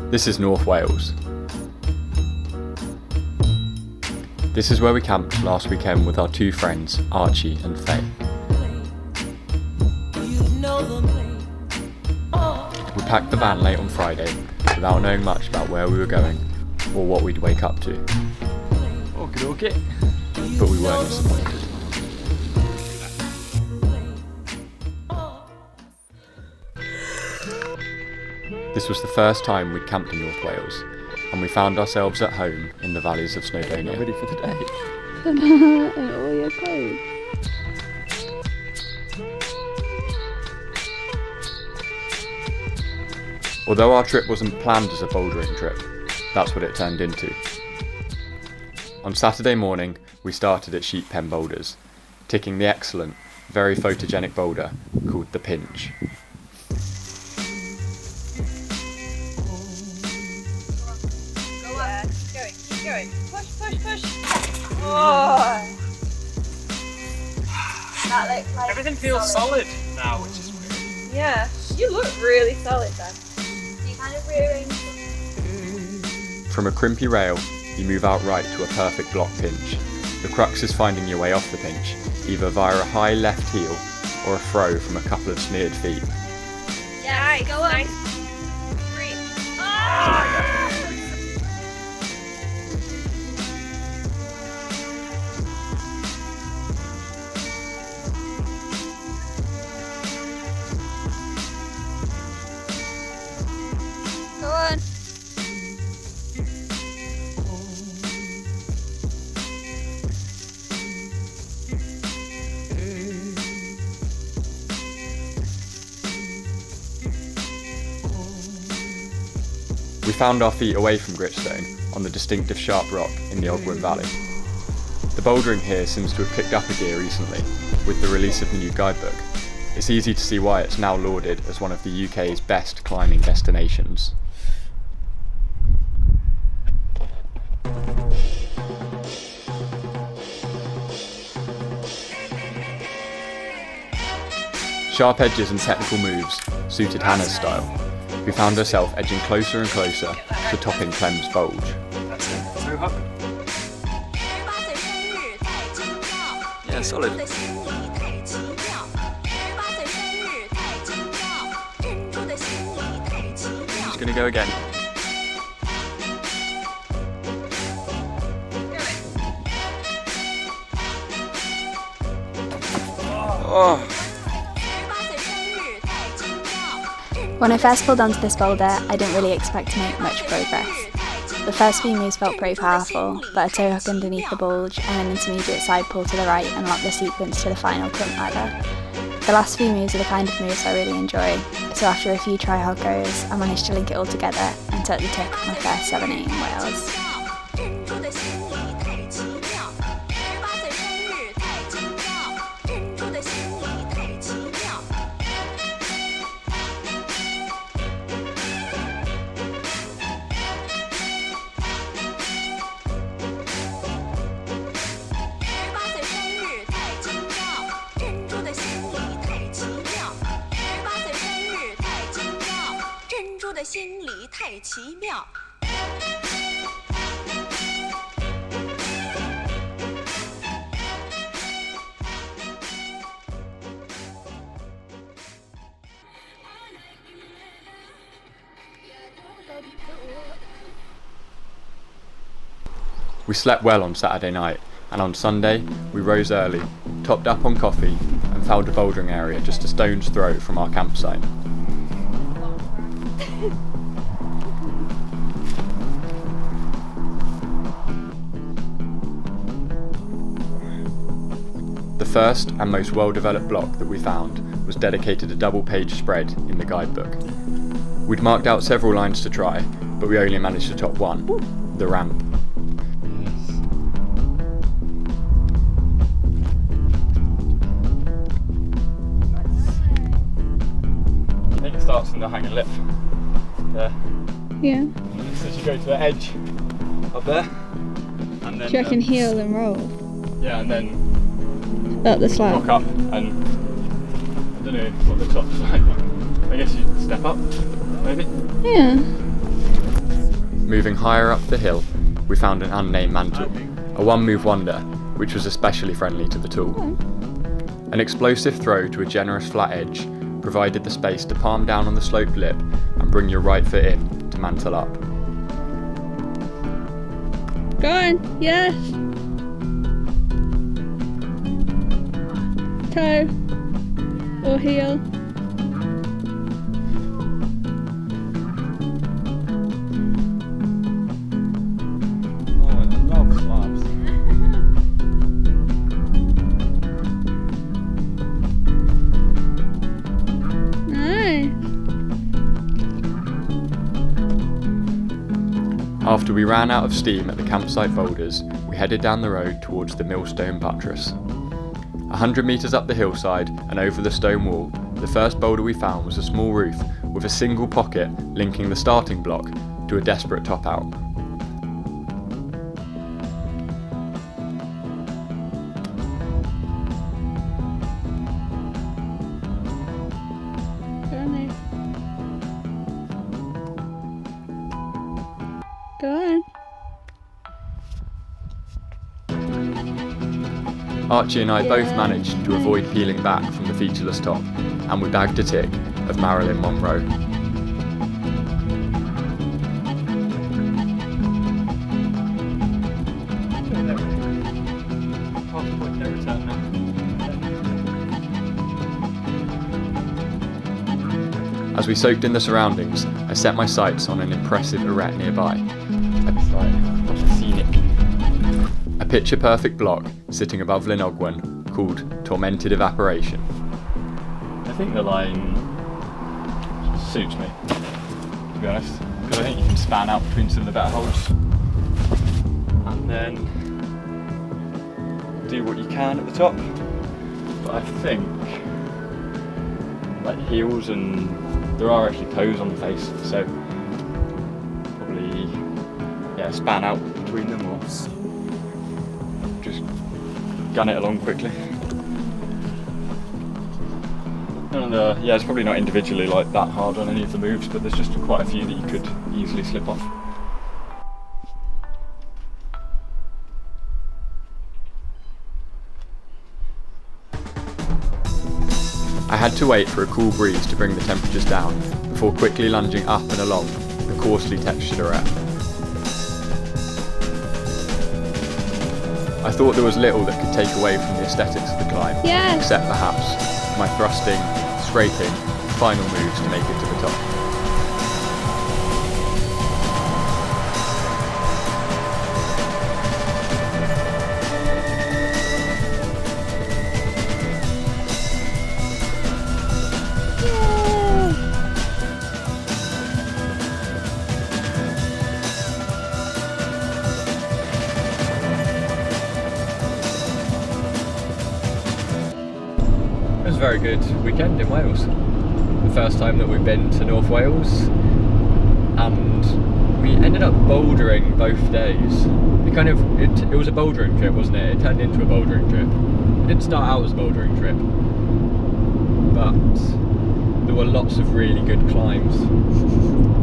This is North Wales. This is where we camped last weekend with our two friends, Archie and Faye. We packed the van late on Friday without knowing much about where we were going or what we'd wake up to. Okay. But we weren't disappointed. This was the first time we'd camped in North Wales, and we found ourselves at home in the valleys of Snowdonia. Ready for the day? And all your clothes. Although our trip wasn't planned as a bouldering trip, that's what it turned into. On Saturday morning, we started at Sheep Pen Boulders, ticking the excellent, very photogenic boulder called the Pinch. Keep going. Push. Oh. That looks like everything feels solid now, which is weird. Yeah, you look really solid then. You kind of rearrange. From a crimpy rail, you move out right to a perfect block pinch. The crux is finding your way off the pinch, either via a high left heel or a throw from a couple of smeared feet. Yeah, nice, go on. Nice. Breathe. Oh! Go on. We found our feet away from gritstone on the distinctive sharp rock in the Ogwen Valley. The bouldering here seems to have picked up a gear recently with the release of the new guidebook. It's easy to see why it's now lauded as one of the UK's best climbing destinations. Sharp edges and technical moves suited Hannah's style. We found herself edging closer and closer to topping Klem's Bulge. Move up. Yeah, solid. Just gonna go again. Oh. When I first pulled onto this boulder, I didn't really expect to make much progress. The first few moves felt pretty powerful, but a toe hook underneath the bulge and an intermediate side pull to the right unlocked the sequence to the final clump ladder. The last few moves are the kind of moves I really enjoy, so after a few try-hard goes, I managed to link it all together and took the tick of my first 7-8 in Wales. We slept well on Saturday night, and on Sunday we rose early, topped up on coffee, and found a bouldering area just a stone's throw from our campsite. The first and most well-developed block that we found was dedicated a double-page spread in the guidebook. We'd marked out several lines to try, but we only managed to top one, the ramp. I think it starts from the hanging lip there. Yeah. So you go to the edge up there, and then Do you reckon heel and roll? yeah, and then Up the slab? walk up, and I don't know what the top's like. I guess you step up, maybe. Yeah. Moving higher up the hill, we found an Unnamed Mantle, a one-move wonder, which was especially friendly to the tool. An explosive throw to a generous flat edge provided the space to palm down on the sloped lip and bring your right foot in to mantle up. Go on, yes. Toe or heel. Oh, I love slabs. Nice. After we ran out of steam at the campsite boulders, we headed down the road towards the Millstone buttress. 100 metres up the hillside and over the stone wall, the first boulder we found was a small roof with a single pocket linking the starting block to a desperate top out. Go on there. Go on. Archie and I both managed to avoid peeling back from the featureless top, and we bagged a tick of Marilyn Monroe. As we soaked in the surroundings, I set my sights on an impressive arete nearby. It's like scenic. A picture-perfect block sitting above Linogwen called Tormented Evaporation. I think the line suits me, to be honest, because I think you can span out between some of the better holds and then do what you can at the top. But I think like heels, and there are actually toes on the face, so probably span out between them or just gun it along quickly. And it's probably not individually like that hard on any of the moves, but there's just quite a few that you could easily slip off. I had to wait for a cool breeze to bring the temperatures down before quickly lunging up and along the coarsely textured arete. I thought there was little that could take away from the aesthetics of the climb, Yes. except perhaps my thrusting, scraping, final moves to make it to the top. It was a very good weekend in Wales. The first time that we've been to North Wales, and we ended up bouldering both days. It was a bouldering trip, wasn't it? It turned into a bouldering trip. It didn't start out as a bouldering trip, but there were lots of really good climbs.